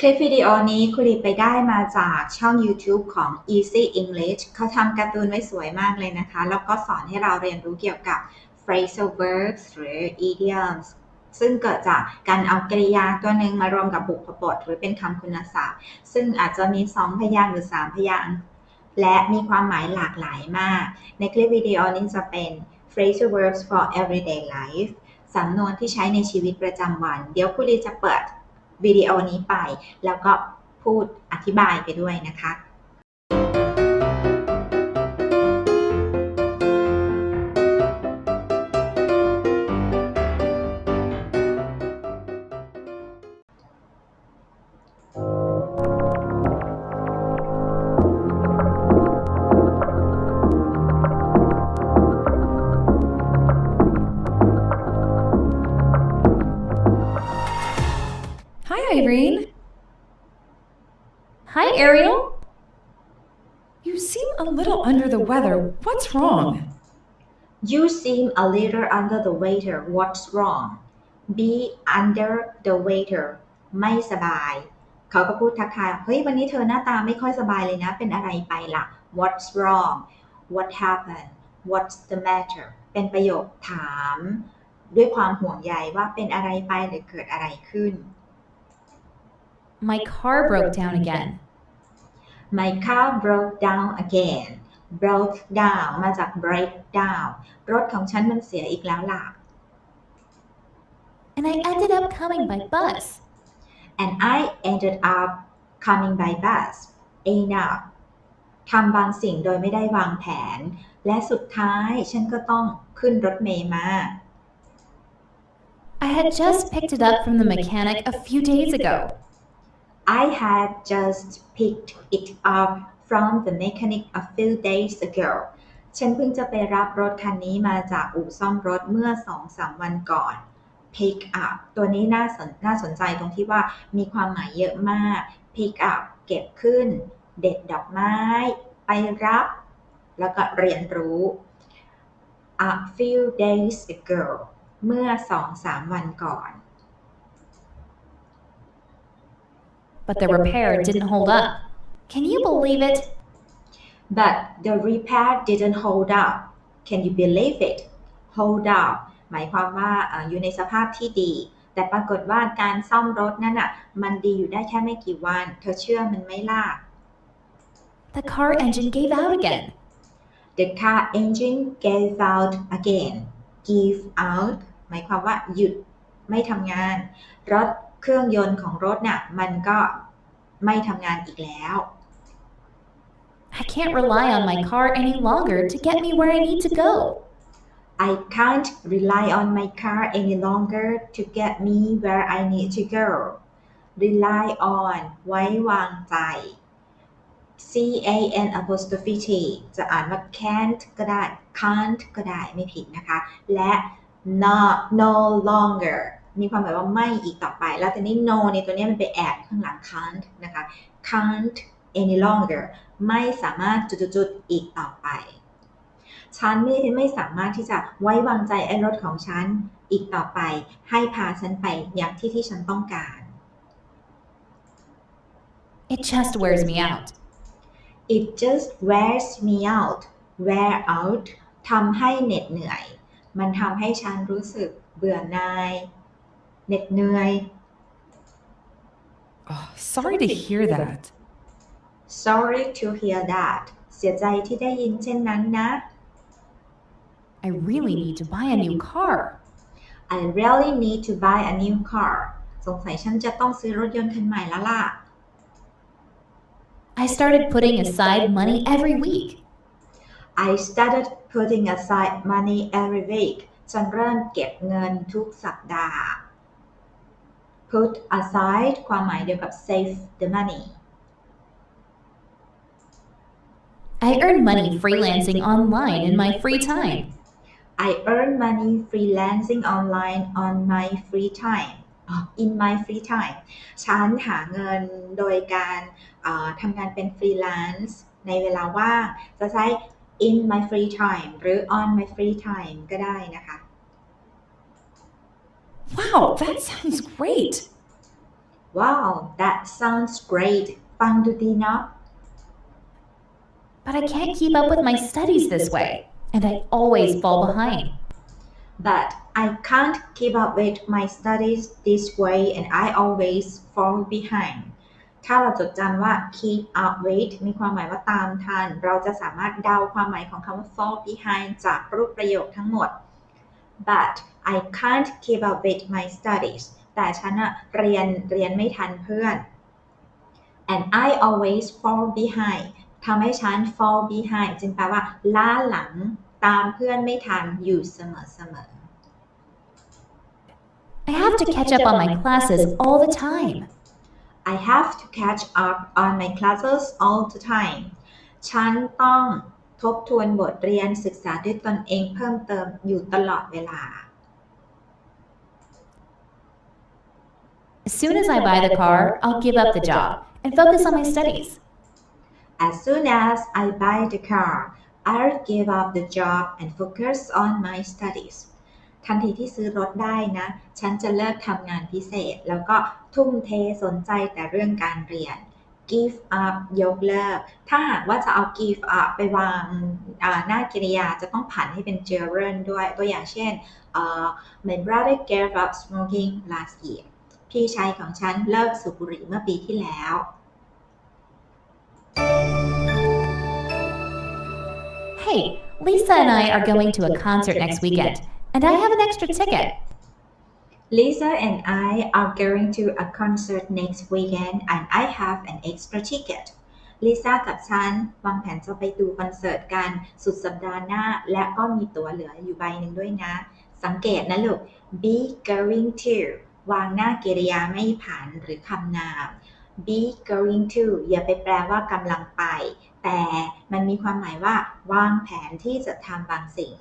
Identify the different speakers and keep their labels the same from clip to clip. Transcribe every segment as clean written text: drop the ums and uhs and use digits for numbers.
Speaker 1: คลิปวิดีโอนี้ครูลีไปได้มาจากช่อง YouTube ของ Easy English เขาทำการ์ตูนไว้สวยมากเลยนะคะแล้วก็สอนให้เราเรียนรู้เกี่ยวกับ Phrasal Verbs หรือ Idioms ซึ่งเกิดจากการเอากริยาตัวหนึ่งมารวมกับบุพบทหรือเป็นคำคุณศัพท์ซึ่งอาจจะมี2พยางค์หรือ3พยางค์และมีความหมายหลากหลายมากในคลิปวิดีโอนี้จะเป็น Phrasal Verbs for Everyday Life สำนวนที่ใช้ในชีวิตประจำวันเดี๋ยวครูลีจะเปิดวิดีโอนี้ไปแล้วก็พูดอธิบายไปด้วยนะคะ
Speaker 2: Hi, Irene. Hi, Ariel. You seem a little under the weather. What's wrong?
Speaker 1: You seem a little under the weather. What's wrong? Be under the weather. ไม่สบายเขาก็พูดทักทายเฮ้ยวันนี้เธอหน้าตาไม่ค่อยสบายเลยนะเป็นอะไรไปล่ะ What's wrong? What happened? What's the matter? เป็นประโยคถามด้วยความห่วงใยว่าเป็นอะไรไปหรือเกิดอะไรขึ้น
Speaker 2: My car broke down again.
Speaker 1: My car broke down again. Broke down มาจาก break down รถของฉันมันเสียอีกแล้วล่ะ
Speaker 2: And I ended up coming by bus.
Speaker 1: And I ended up coming by bus. End up ทำบางสิ่งโดยไม่ได้วางแผนและสุดท้ายฉันก็ต้องขึ้นรถเมล์มา
Speaker 2: I had just picked it up from the mechanic a few days
Speaker 1: ago.I had just picked it up from the mechanic a few days ago. ฉันเพิ่งจะไปรับรถคันนี้มาจากอู่ซ่อมรถเมื่อ 2-3 วันก่อน pick up ตัวนี้น่าสนใจตรงที่ว่ามีความหมายเยอะมาก pick up เก็บขึ้นเด็ดดอกไม้ไปรับแล้วก็เรียนรู้ a few days ago เมื่อ 2-3 วันก่อน
Speaker 2: But the repair didn't hold up. Can you believe it?
Speaker 1: But the repair didn't hold up. Can you believe it? Hold up หมายความว่าอยู่ในสภาพที่ดีแต่ปรากฏว่าการซ่อมรถนั่นน่ะมันดีอยู่ได้แค่ไม่กี่วันเธอเชื่อมันไหมล่ะ
Speaker 2: The car engine gave out again.
Speaker 1: The car engine gave out again. Give out หมายความว่าหยุดไม่ทำงานรถเครื่องยนต์ของรถน่ะมันก็ไม่ทำงานอีกแล้ว
Speaker 2: I can't rely on my car any longer to get me where I need to go.
Speaker 1: I can't rely on my car any longer to get me where I need to go. Rely on ไว้วางใจ can apostrophe t จะอ่านว่า can't ก็ได้ can't ก็ได้ไม่ผิดนะคะและ no longer มีความหมายว่าไม่อีกต่อไปแล้วแต่นี้ no ในตัวนี้มันไปแอบข้างหลัง can't นะคะ can't any longer ไม่สามารถจุดๆอีกต่อไปฉันไม่สามารถที่จะไว้วางใจไอ้รถของฉันอีกต่อไปให้พาฉันไปอย่างที่ฉันต้องการ
Speaker 2: It just wears me out.
Speaker 1: It just wears me out. Wear out ทำให้เหน็ดเหนื่อยมันทำให้ฉันรู้สึกเบื่อหน่ายเหน็ดเหนื่อย
Speaker 3: Oh, sorry to hear that.
Speaker 1: Sorry to hear that. เสียใจที่ได้ยินเช่นนั้นนะ
Speaker 2: I really need to buy a new car.
Speaker 1: I really need to buy a new car. สงสัยฉันจะต้องซื้อรถยนต์คันใหม่แล้วล่ะ
Speaker 2: I started putting aside money every week.
Speaker 1: I started putting aside money every week. ฉันเริ่มเก็บเงินทุกสัปดาห์ Put aside ความหมายเดียวกับ save the money.
Speaker 2: I earn money freelancing online in my free time.
Speaker 1: I earn money freelancing online on my free time. In my free time. ฉันหาเงินโดยการทำงานเป็น freelance ในเวลาว่างจะใช้ in my free time หรือ on my free time ก็ได้นะคะ
Speaker 3: Wow, that sounds great.
Speaker 1: Wow that sounds great ฟังดูดีเนาะ
Speaker 4: But I can't keep up with my studies this way, and I always fall behind.
Speaker 1: But I can't keep up with my studies this way and I always fall behind ถ้าเราจดจำว่า keep up with มีความหมายว่าตามทันเราจะสามารถเดาความหมายของคำว่า fall behind จากรูปประโยคทั้งหมด But I can't keep up with my studies แต่ฉันเรียนไม่ทันเพื่อน and I always fall behind ทำให้ฉัน fall behind จึงแปลว่าล้าหลังตามเพื่อนไม่ทันอยู่เสมอ
Speaker 4: I have to catch up on my classes all the time.
Speaker 1: I have to catch up on my classes all the time ฉันต้องทบทวนบทเรียนศึกษาด้วยตนเองเพิ่มเติมอยู่ตลอดเวลา
Speaker 4: As soon as I buy the car, I'll give up the job and focus on my studies.
Speaker 1: As soon as I buy the car I'll give up the job and focus on my studies ทันทีที่ซื้อรถได้นะฉันจะเลิกทำงานพิเศษแล้วก็ทุ่มเทสนใจแต่เรื่องการเรียน give up ยกเลิกถ้าหากว่าจะเอา give up ไปวางหน้ากริยาจะต้องผันให้เป็น gerund ด้วยตัวอย่างเช่นMy brother gave up smoking last year พี่ชายของฉันเลิกสูบบุหรี่เมื่อปีที่แล้ว
Speaker 4: Hey, Lisa and I are going to a concert next weekend, and I have an extra ticket.
Speaker 1: Lisa and I are going to a concert next weekend and I have an extra ticket. Lisa กับฉันวางแผนจะไปดูคอนเสิร์ตกันสุดสัปดาห์หน้าและก็มีตั๋วเหลืออยู่ใบหนึ่งด้วยนะสังเกตนะลูก be going to วางหน้ากริยาไม่ผันหรือคำนาม be going to อย่าไปแปลว่ากำลังไปแต่มันมีความหมายว่าวางแผนที่จะทำบางสิ่ง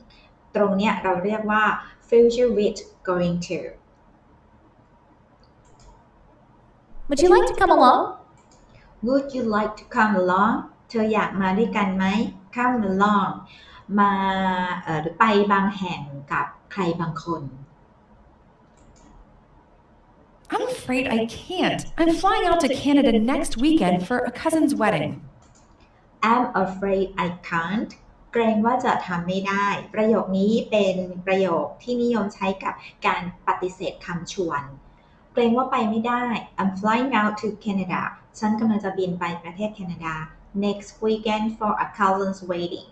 Speaker 1: ตรงเนี้ยเราเรียกว่า future with going to
Speaker 4: Would you like to come along?
Speaker 1: Would you like to come along เธออยากมาด้วยกันไหม come along มาหรือไปบางแห่งกับใครบางคน
Speaker 3: I'm afraid I can't. I'm flying out to Canada next weekend for a cousin's wedding.
Speaker 1: I'm afraid I can't เกรงว่าจะทำไม่ได้ประโยคนี้เป็นประโยคที่นิยมใช้กับการปฏิเสธคำชวนเกรงว่าไปไม่ได้ I'm flying out to Canada ฉันกำลังจะบินไปประเทศแคนาดา next weekend for a cousin's wedding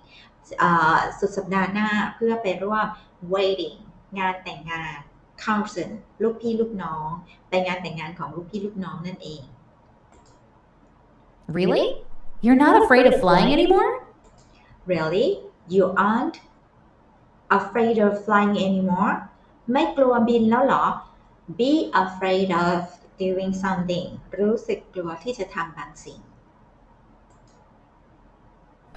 Speaker 1: สุดสัปดาห์หน้าเพื่อไปร่วม wedding งานแต่งงาน cousin ลูกพี่ลูกน้องไปงานแต่งงานของลูกพี่ลูกน้องนั่นเอง
Speaker 4: Really? You're not afraid of flying anymore?
Speaker 1: Really? You aren't afraid of flying anymore? ไม่กลัวบินแล้วเหรอ Be afraid of doing something รู้สึกกลัวที่จะทำบางสิ่ง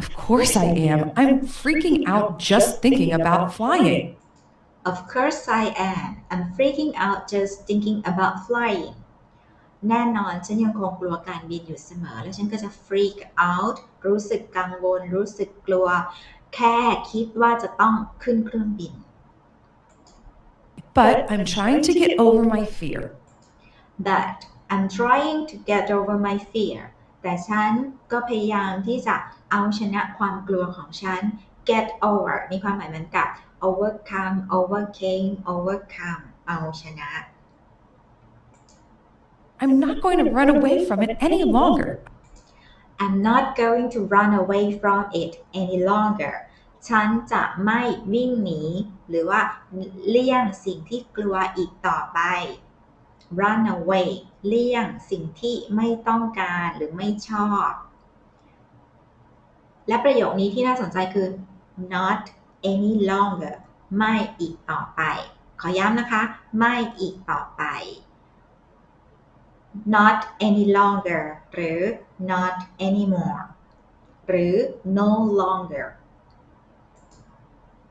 Speaker 3: Of course I am. I'm freaking out just thinking about flying.
Speaker 1: Of course I am. I'm freaking out just thinking about flying. แน่นอนฉันยังคงกลัวการบินอยู่เสมอและฉันก็จะ freak out รู้สึกกังวลรู้สึกกลัวแค่คิดว่าจะต้องขึ้นเครื่องบิน
Speaker 3: But I'm trying to get over my fear.
Speaker 1: But I'm trying to get over my fear. แต่ฉันก็พยายามที่จะเอาชนะความกลัวของฉัน get over มีความหมายเหมือนกับ overcome overcame overcome เอาชนะ
Speaker 3: I'm not going to run away from it any longer.
Speaker 1: I'm not going to run away from it any longer. ฉันจะไม่วิ่งหนีหรือว่าเลี่ยงสิ่งที่กลัวอีกต่อไป run away เลี่ยงสิ่งที่ไม่ต้องการหรือไม่ชอบและประโยคนี้ที่น่าสนใจคือ not any longer ไม่อีกต่อไปขอย้ำนะคะไม่อีกต่อไป not any longer หรือ not anymore หรือ no longer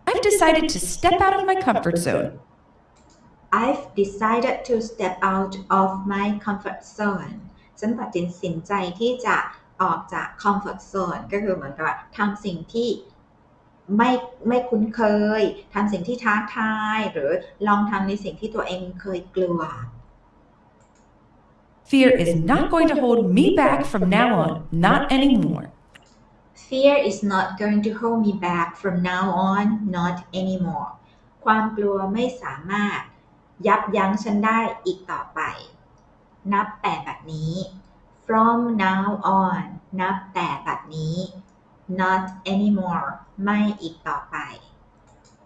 Speaker 3: I've decided to step out of my comfort zone.
Speaker 1: I've decided to step out of my comfort zone ฉันตัดสินใจที่จะออกจาก comfort zone ก็คือเหมือนกับทำสิ่งที่ไม่คุ้นเคยทำสิ่งที่ท้าทายหรือลองทำในสิ่งที่ตัวเองเคยกลัว
Speaker 3: Fear is not going to hold me back from now on, not anymore.
Speaker 1: Fear is not going to hold me back from now on, not anymore. ความกลัวไม่สามารถยับยั้งฉันได้อีกต่อไปนับแต่บัดนี้ From now on นับแต่บัดนี้ Not anymore ไม่อีกต่อไป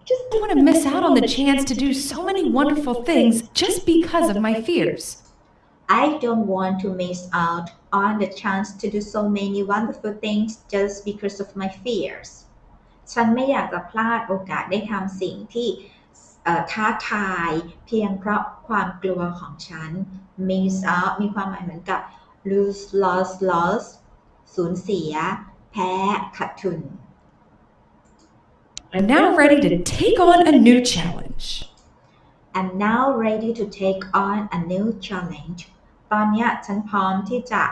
Speaker 3: Just don't want to miss out on the chance to do so many wonderful things just because of my fears.
Speaker 1: I don't want to miss out on the chance to do so many wonderful things just because of my fears. ฉันไม่อยากจะพลาดโอกาสได้ทำสิ่งที่ท้าทายเพียงเพราะความกลัวของฉัน miss out มีความหมายเหมือนกับ lose loss สูญเสียแพ้ขาดทุน
Speaker 3: I'm now ready to take on a new challenge.
Speaker 1: I'm now ready to take on a new challenge. ตอนนี้ฉันพร้อมที่จะ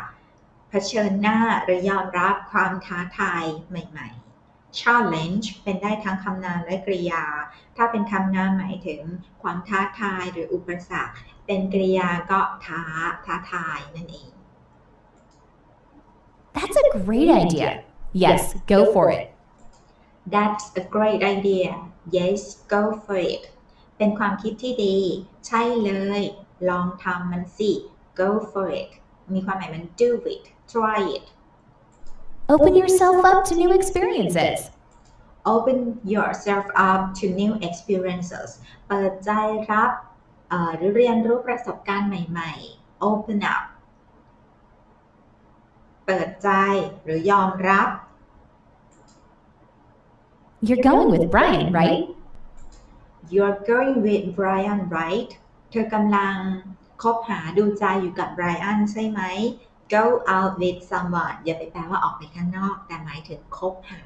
Speaker 1: เผชิญหน้าหรือยอมรับความท้าทายใหม่ๆ challenge เป็นได้ทั้งคำนามและกริยาถ้าเป็นคำนามหมายถึงความท้าทายหรืออุปสรรคเป็นกริยาก็ท้าทายนั่นเอง
Speaker 4: That's a great idea. Yes, go for it.
Speaker 1: That's a great idea. Yes, go for it. เป็นความคิดที่ดีใช่เลยลองทำมันสิ Go for it มีความหมายมัน do it try it
Speaker 4: Open yourself up to new experiences.
Speaker 1: Open yourself up to new experiences เปิดใจรับหรือเรียนรู้ประสบการณ์ใหม่ๆ Open up เปิดใจหรือยอมรับ
Speaker 4: You're going with Brian, right?
Speaker 1: You're going with Brian right เธอกำลังคบหาดูใจอยู่กับ Brian ใช่ไหม Go out with someone อย่าไปแปลว่าออกไปข้างนอกแต่หมายถึงคบหา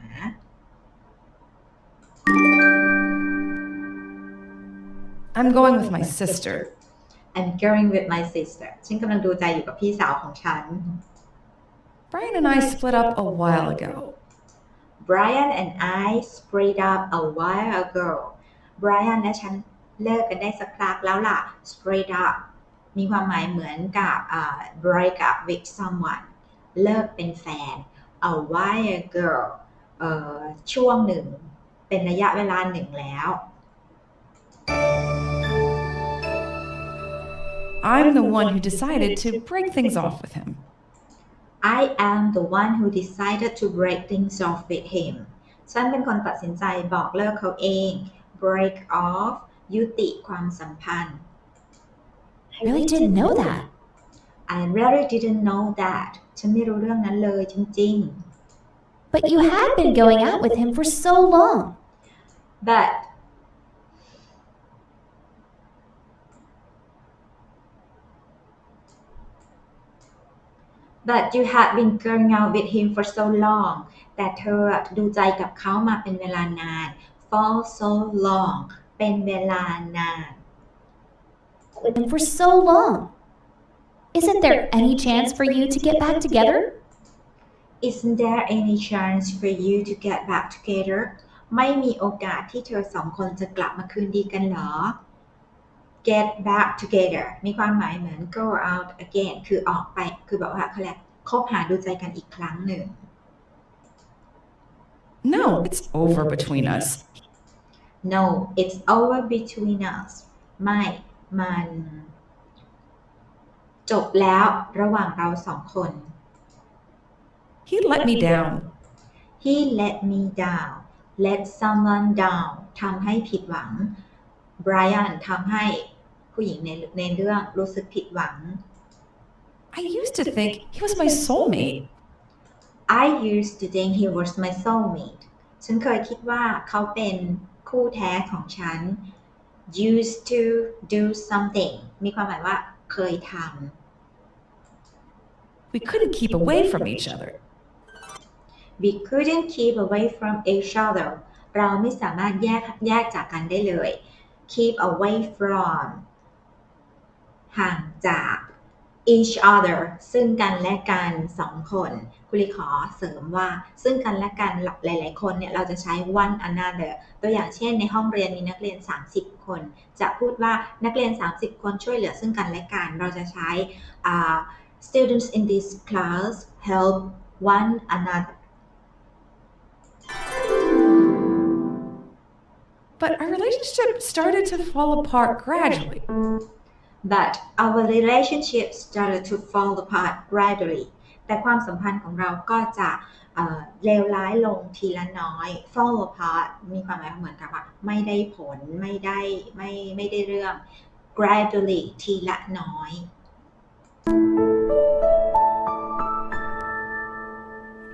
Speaker 3: I'm going with my sister.
Speaker 1: I'm going with my sister ฉันกำลังดูใจอยู่กับพี่สาวของฉัน
Speaker 3: Brian and I split up a while ago.
Speaker 1: Brian and I split up a while ago Brian และฉันเลิกกันได้สักพักแล้วล่ะ split up มีความหมายเหมือนกับ break up with someone เลิกเป็นแฟน a while ago ช่วงหนึ่งเป็นระยะเวลาหนึ่งแล้ว
Speaker 3: I'm the one who decided to break things off with him.
Speaker 1: I am the one who decided to break things off with him ฉันเป็นคนตัดสินใจบอกเลิกเขาเอง break off ยุติความสัมพันธ์
Speaker 4: I really didn't know that.
Speaker 1: I really didn't know that ฉันไม่รู้เรื่องนั้นเลยจริงๆ
Speaker 4: But you had been going out with him for so long. But
Speaker 1: you had been going out with him for so long แต่เธอดูใจกับเขามาเป็นเวลานาน for so long เป็นเวลานาน
Speaker 4: With him for so long. Isn't there any chance for you to get back together?
Speaker 1: Isn't there any chance for you to get back together ไม่มีโอกาสที่เธอสองคนจะกลับมาคืนดีกันเหรอ Get back together มีความหมายเหมือน go out again คือออกไปคือแบบว่าเขาเรียกคบหาดูใจกันอีกครั้งหนึ่ง
Speaker 3: No, it's over between us.
Speaker 1: No, it's over between us ไม่มันจบแล้วระหว่างเราสองคน
Speaker 3: He let me down.
Speaker 1: He let me down let someone down ทำให้ผิดหวัง Brian ทำให้ผู้หญิงในเรื่องรู้สึกผิดหวัง
Speaker 3: I used to think he was my soulmate.
Speaker 1: I used to think he was my soulmate ฉันเคยคิดว่าเขาเป็นคู่แท้ของฉัน used to do something มีความหมายว่าเคยทำ
Speaker 3: We couldn't keep away from each other.
Speaker 1: We couldn't keep away from each other เราไม่สามารถแยกจากกันได้เลย keep away from ห่างจาก each other ซึ่งกันและกันสองคนคุณลีขอเสริมว่าซึ่งกันและกันหลายๆคนเนี่ยเราจะใช้ one another ตัวอย่างเช่นในห้องเรียนมีนักเรียน30คนจะพูดว่านักเรียน30คนช่วยเหลือซึ่งกันและกันเราจะใช้ students in this class help one another
Speaker 3: But our relationship started to fall apart gradually.
Speaker 1: But our relationship started to fall apart gradually แต่ความสัมพันธ์ของเราก็จะเลวร้ายลงทีละน้อย fall apart มีความหมายเหมือนกับว่าไม่ได้ผลไม่ได้เรื่อง gradually ทีละน้อย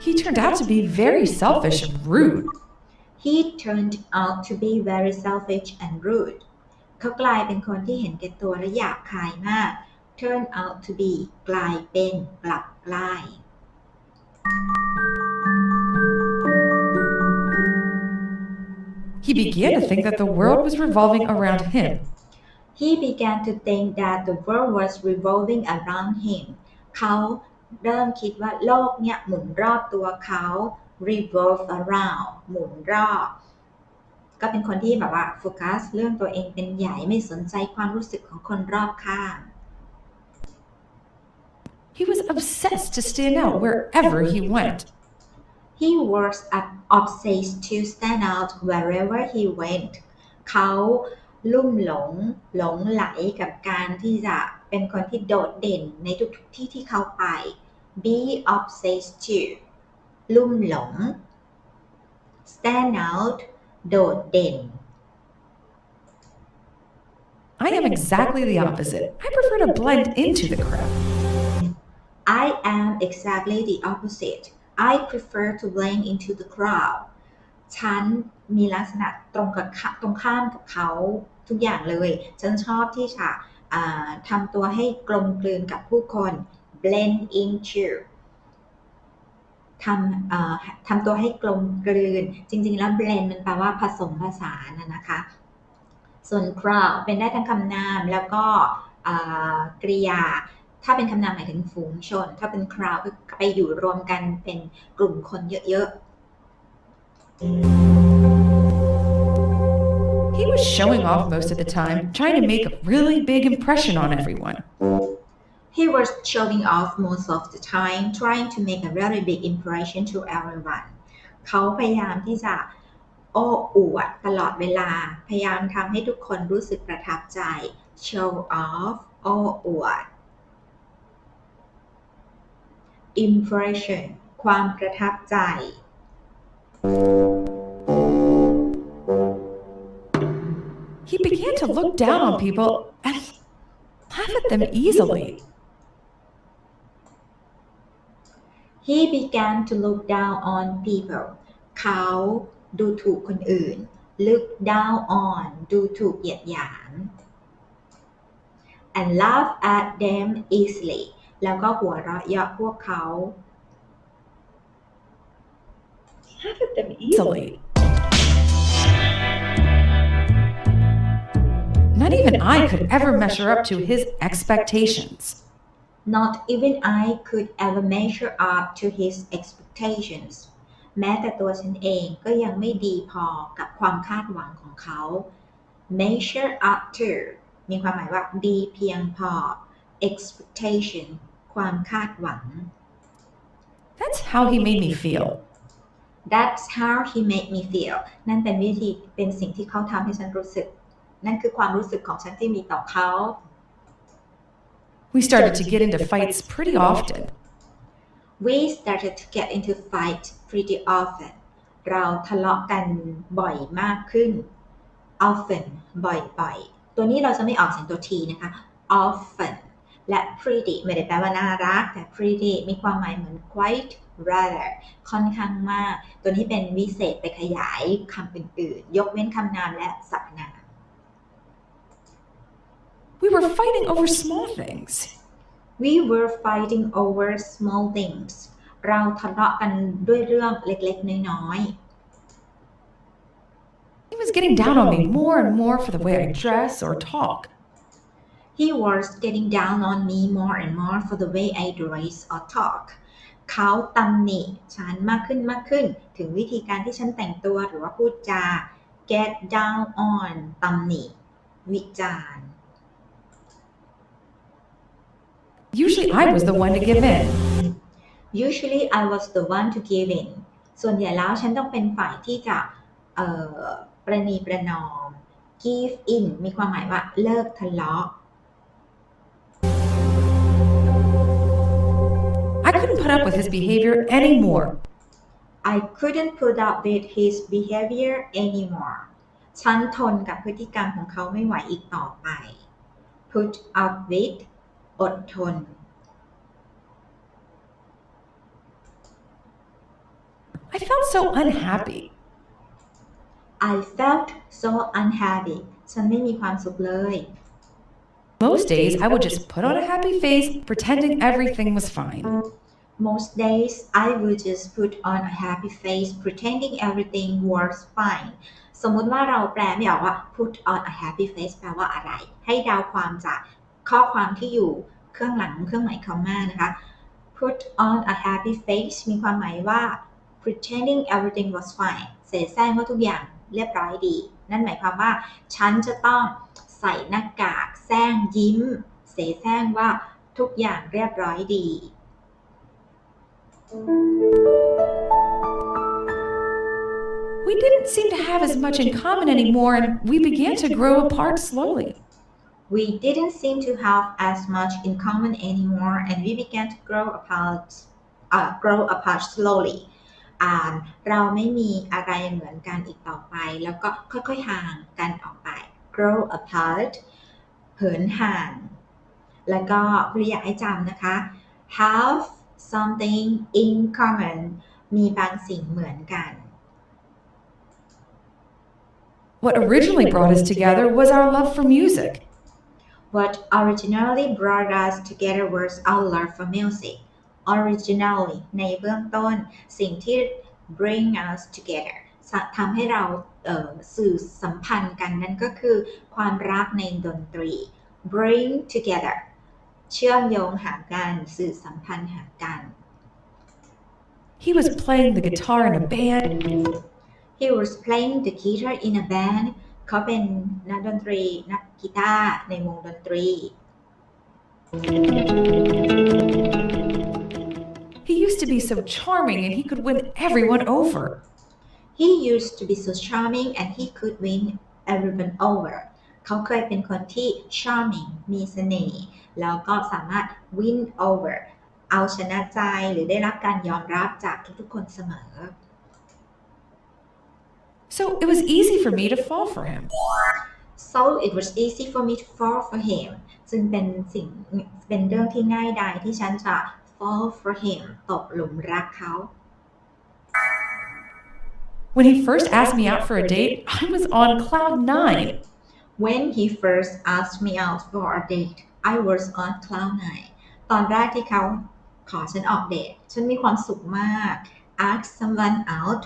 Speaker 3: He turned out to be very selfish and rude.
Speaker 1: He turned out to be very selfish and rude เขากลายเป็นคนที่เห็นแก่ตัวและหยาบคายมาก turn out to be กลายเป็นกลับกลาย
Speaker 3: He began to think that the world was revolving around him.
Speaker 1: He began to think that the world was revolving around him เขาเริ่มคิดว่าโลกเนี่ยหมุนรอบตัวเขา revolve around หมุนรอบก็เป็นคนที่แบบว่าโฟกัสเรื่องตัวเองเป็นใหญ่ไม่สนใจความรู้สึกของคนรอบข้าง
Speaker 3: He was obsessed to stand out wherever he went.
Speaker 1: He was obsessed to stand out wherever he went เขาลุ่มหลงไหลกับการที่จะเป็นคนที่โดดเด่นในทุกๆที่ที่เขาไป be obsessed to ลุ่มหลง stand out โดดเด่น
Speaker 3: I am exactly the opposite. I prefer to blend into the crowd.
Speaker 1: I am exactly the opposite. I prefer to blend into the crowd. ฉันมีลักษณะตรงข้ามกับเขาทุกอย่างเลยฉันชอบที่จะทำตัวให้กลมกลืนกับผู้คน blend into ทำตัวให้กลมกลืนจริงๆแล้ว blend มันแปลว่าผสมผสานนะคะส่วน crowd เป็นได้ทั้งคำนามแล้วก็กริยาถ้าเป็นคำนามหมายถึงฝูงชนถ้าเป็น crowd ก็ไปอยู่รวมกันเป็นกลุ่มคนเยอะๆ
Speaker 3: He was showing off most of the time, trying to make a really big impression on everyone.
Speaker 1: He was showing off most of the time, trying to make a really big impression to everyone. เขาพยายามที่จะโอ้อวดตลอดเวลาพยายามทำให้ทุกคนรู้สึกประทับใจ show off โอ้อวด impression ความประทับใจ
Speaker 3: He began to look down on people and laugh at them easily.
Speaker 1: He began to look down on people. เขาดูถูกคนอื่น look down on ดูถูกเหยียดหยาม and laugh at them easily แล้วก็หัวเราะเยาะพวกเขา laugh at them
Speaker 3: Easily. Not even I could ever measure up to his expectations.
Speaker 1: Not even I could ever measure up to his expectations. แม้แต่ตัวฉันเองก็ยังไม่ดีพอกับความคาดหวังของเขา measure up to มีความหมายว่าดีเพียงพอ expectation ความคาดหวัง
Speaker 3: That's how he made me feel.
Speaker 1: That's how he made me feel นั่นเป็นสิ่งที่เขาทำให้ฉันรู้สึกนั่นคือความรู้สึกของฉันที่มีต่อเขา
Speaker 3: We started to get into fights pretty often.
Speaker 1: We started to get into fights pretty often. เราทะเลาะกันบ่อยมากขึ้น often บ่อยๆตัวนี้เราจะไม่ออกเสียงตัว t นะคะ often และ pretty ไม่ได้แปลว่าน่ารักแต่ pretty มีความหมายเหมือน quite rather ค่อนข้างมากตัวนี้เป็นวิเศษไปขยายคำอื่นๆยกเว้นคำนามและสรรพนาม
Speaker 3: We were fighting over small things.
Speaker 1: We were fighting over small things. เราทะเลาะกันด้วยเรื่องเล็กๆน้อยๆ
Speaker 3: He was getting down on me more and more for the way I dress or talk.
Speaker 1: He was getting down on me more and more for the way I dress or talk. เขาตำหนิฉันมากขึ้นถึงวิธีการที่ฉันแต่งตัวหรือว่าพูดจา get down on ตำหนิวิจารณ์
Speaker 3: Usually I was the one to give in.
Speaker 1: Usually I was the one to give in ส่วนใหญ่แล้วฉันต้องเป็นฝ่ายที่จะประนีประนอม give in มีความหมายว่าเลิกทะเลาะ
Speaker 3: I couldn't put up with his behavior anymore.
Speaker 1: I couldn't put up with his behavior anymore ฉันทนกับพฤติกรรมของเขาไม่ไหวอีกต่อไป put up with อดทน
Speaker 3: I felt so unhappy.
Speaker 1: I felt so unhappy ฉันไม่มีความสุขเลย
Speaker 3: Most days I would just put on a happy face, pretending everything was fine.
Speaker 1: Most days I would just put on a happy face pretending everything was fine สมมุติว่าเราแปลไม่ออกว่า put on a happy face แปลว่าอะไร ให้เดาความจากข้อความที่อยู่เครื่องหลังเครื่องหมายคำว่านะคะ put on a happy face มีความหมายว่า pretending everything was fine เสแสร้งว่าทุกอย่างเรียบร้อยดี นั่นหมายความว่าฉันจะต้องใส่หน้ากากแซงยิ้มเสแสร้งว่าทุกอย่างเรียบร้อยดี
Speaker 3: We didn't seem to have as much in common anymore, and we began to grow apart slowly.
Speaker 1: We didn't seem to have as much in common anymore, and we began to grow apart slowly. เราไม่มีอะไรเหมือนกันอีกต่อไป แล้วก็ค่อยๆห่างกันออกไป grow apart เหินห่าง แล้วก็คุณอยากให้จำนะคะ have something in common มีบางสิ่งเหมือนกัน
Speaker 3: What originally brought us together was our love for music.
Speaker 1: What originally brought us together was our love for music. Originally ในเบื้องต้นสิ่งที่ bring us together ทำให้เราสื่อสัมพันธ์กันนั่นก็คือความรักในดนตรี bring together เชื่อมโยงหากันสื่อสัมพันธ์หากัน
Speaker 3: He was playing the guitar in a band.
Speaker 1: He was playing the guitar in a band เขาเป็นนักดนตรีนักกีตาร์ในวงดนตรี
Speaker 3: He used to be so charming and he could win everyone over.
Speaker 1: He used to be so charming and he could win everyone over เขาเคยเป็นคนที่ charming มีเสน่ห์แล้วก็สามารถ win over เอาชนะใจหรือได้รับการยอมรับจากทุกๆคนเสมอ
Speaker 3: So it was easy for me to fall for him.
Speaker 1: So it was easy for me to fall for him ซึ่งเป็นเรื่องที่ง่ายดายที่ฉันจะ fall for him ตกหลุมรักเขา
Speaker 3: When he first asked me out for a date, I was on cloud 9.
Speaker 1: When he first asked me out for a date I was on cloud 9 ตอนแรกที่เขาขอฉันออกเดทฉันมีความสุขมาก ask someone out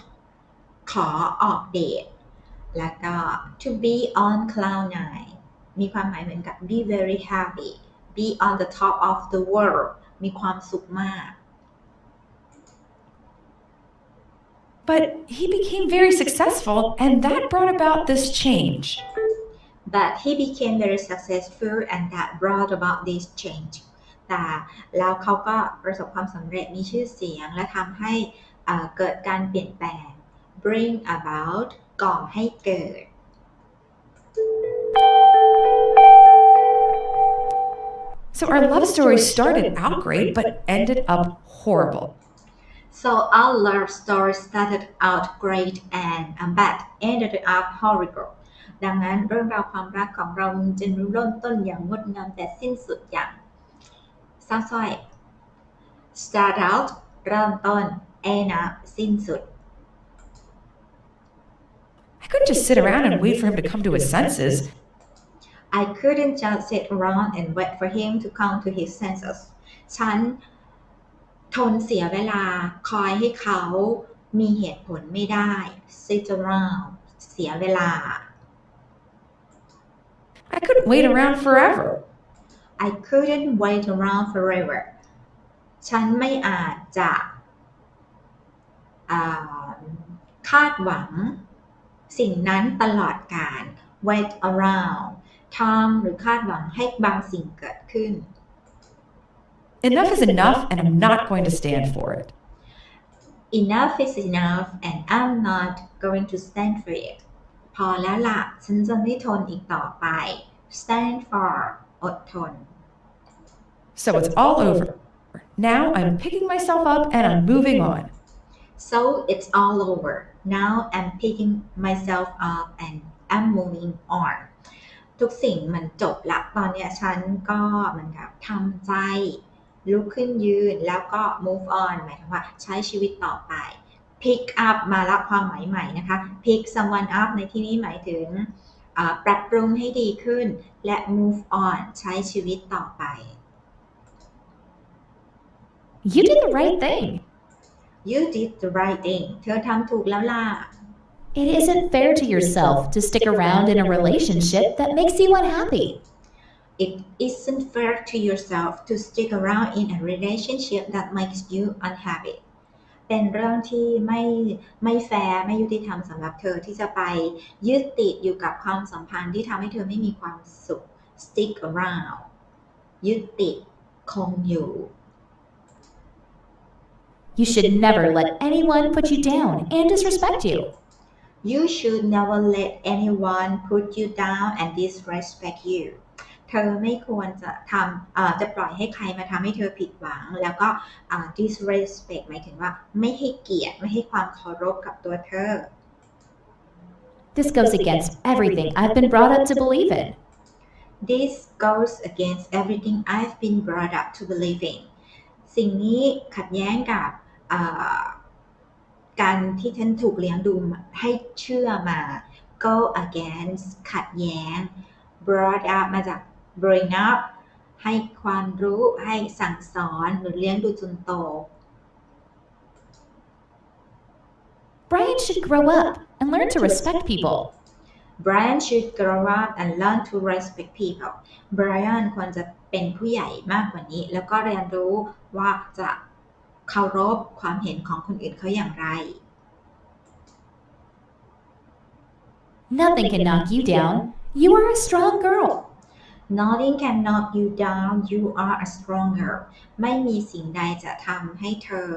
Speaker 1: ขอออกเดทแล้วก็ to be on cloud 9 มีความหมายเหมือนกับ be very happy be on the top of the world มีความสุขมาก
Speaker 3: But he became very successful, and that brought about this change.
Speaker 1: But he became very successful and that brought about this change แต่แล้วเขาก็ประสบความสำเร็จมีชื่อเสียงและทำให้เกิดการเปลี่ยนแปลง bring about ก่อให้เกิด
Speaker 3: So our love story started out great, but ended up horrible.
Speaker 1: So our love story started out great and but ended up horrible ดังนั้นเรื่องราวความรักของเราจะเริ่มต้นอย่างงดงามแต่สิ้นสุดอย่างเศร้าส้อย start out เริ่มต้น end up สิ้นสุด
Speaker 3: I couldn't just sit around and wait for him to come to his senses.
Speaker 1: I couldn't just sit around and wait for him to come to his senses ฉันทนเสียเวลาคอยให้เขามีเหตุผลไม่ได้ sit around เสียเวลา
Speaker 3: I couldn't wait around forever.
Speaker 1: I couldn't wait around forever ฉันไม่อาจจะคาดหวังสิ่งนั้นตลอดกาล wait around ทำหรือคาดหวังให้บางสิ่งเกิดขึ้น
Speaker 3: Enough is enough, and I'm not going to stand for it.
Speaker 1: Enough is enough and I'm not going to stand for it พอแล้วล่ะฉันจะไม่ทนอีกต่อไป stand for อดทน
Speaker 3: So it's all over. Now I'm picking myself up and I'm moving on.
Speaker 1: So it's all over now I'm picking myself up and I'm moving on ทุกสิ่งมันจบละตอนนี้ฉันก็เหมือนกับทำใจลุกขึ้นยืนแล้วก็ move on หมายถึงว่าใช้ชีวิตต่อไป pick up มาละความหมายใหม่นะคะ pick someone up ในที่นี้หมายถึงปรับปรุงให้ดีขึ้นและ move on ใช้ชีวิตต่อไป
Speaker 4: You did the right thing.
Speaker 1: You did the right thing เธอทำถูกแล้วล่ะ
Speaker 4: It isn't fair to yourself to stick around in a relationship that makes you unhappy.
Speaker 1: It isn't fair to yourself to stick around in a relationship that makes you unhappy เป็นเรื่องที่ไม่แฟร์ไม่ยุติธรรมสำหรับเธอที่จะไปยึดติดอยู่กับความสัมพันธ์ที่ทำให้เธอไม่มีความสุข stick around ยึดติดคงอยู่
Speaker 4: You should never let anyone put you down and disrespect you.
Speaker 1: You should never let anyone put you down and disrespect you เธอไม่ควรจะจะปล่อยให้ใครมาทำให้เธอผิดหวังแล้วก็disrespect หมายถึงว่าไม่ให้เกียรติไม่ให้ความเคารพกับตัวเธอ
Speaker 4: This goes against everything I've been brought up to believe in.
Speaker 1: This goes against everything I've been brought up to believe in สิ่งนี้ขัดแย้งกับการที่ฉันถูกเลี้ยงดูให้เชื่อมา go against ขัดแย้ง brought up มาจาก bring up ให้ความรู้ให้สั่งสอนหรือเลี้ยงดูจนโต
Speaker 4: Brian should grow up and learn to respect people.
Speaker 1: Brian should grow up and learn to respect people. Brian ควรจะเป็นผู้ใหญ่มากกว่านี้แล้วก็เรียนรู้ว่าจะเคารพความเห็นของคนอื่นเขาอย่างไร
Speaker 4: Nothing can knock you down. You are a strong girl.
Speaker 1: Nothing can knock you down. You are a strong girl. ไม่มีสิ่งใดจะทำให้เธอ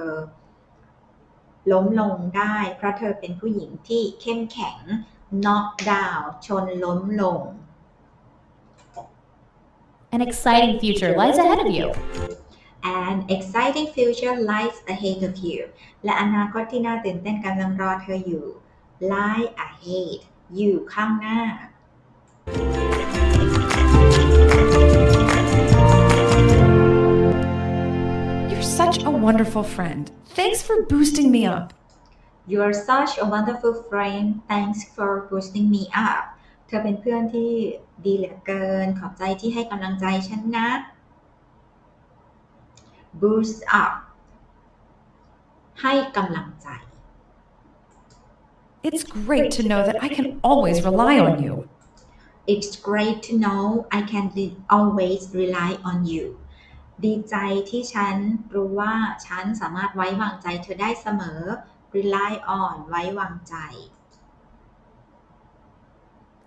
Speaker 1: ล้มลงได้เพราะเธอเป็นผู้หญิงที่เข้มแข็ง knock down ชนล้มลง
Speaker 4: An exciting future lies ahead of you.
Speaker 1: An exciting future lies ahead of you และอนาคตที่น่าตื่นเต้นกำลังรอเธออยู่ lie ahead อยู่ข้างหน้า
Speaker 3: You're such a wonderful friend. Thanks for boosting me up.
Speaker 1: You're such a wonderful friend. Thanks for boosting me up เธอเป็นเพื่อนที่ดีเหลือเกินขอบใจที่ให้กำลังใจฉันนะ boost up ให้กำลังใจ
Speaker 3: It's great to know that I can always rely on you.
Speaker 1: It's great to know I can always rely on you ดีใจที่ฉันรู้ว่าฉันสามารถไว้วางใจเธอได้เสมอ rely on ไว้วางใจ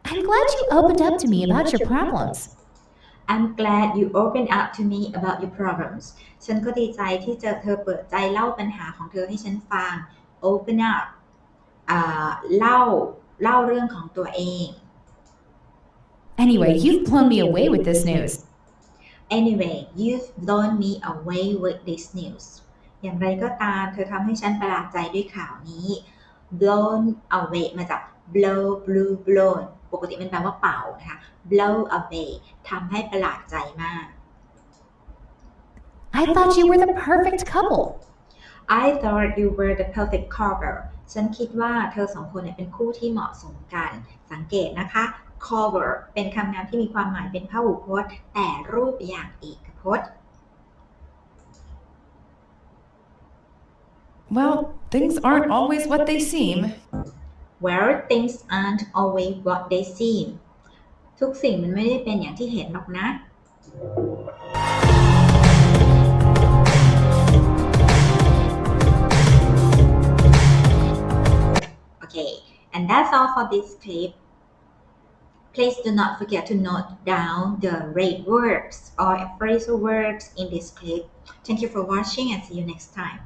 Speaker 4: I'm glad you opened up to me about your problems.
Speaker 1: I'm glad you opened up to me about your problems ฉันก็ดีใจที่เธอเปิดใจเล่าปัญหาของเธอให้ฉันฟัง open up เล่าเรื่องของตัวเอง
Speaker 4: Anyway, you've blown me away with this news.
Speaker 1: Anyway, you've blown me away with this news อย่างไรก็ตามเธอทำให้ฉันประหลาดใจด้วยข่าวนี้ blown away มาจาก blew blown ปกติมันแปลว่าเป่านะคะ blow away ทำให้ประหลาดใจมาก
Speaker 4: I thought you were the perfect couple.
Speaker 1: I thought you were the perfect couple ฉันคิดว่าเธอสองคนเป็นคู่ที่เหมาะสมกันสังเกตนะคะ couple เป็นคำนามที่มีความหมายเป็นพหูพจน์แต่รูปอย่างเอกพจน์
Speaker 3: Well, things aren't always what they seem.
Speaker 1: Well, things aren't always what they seem ทุกสิ่งมันไม่ได้เป็นอย่างที่เห็นหรอกนะ And that's all for this clip. Please do not forget to note down the rate words or phrasal verbs in this clip. Thank you for watching and see you next time.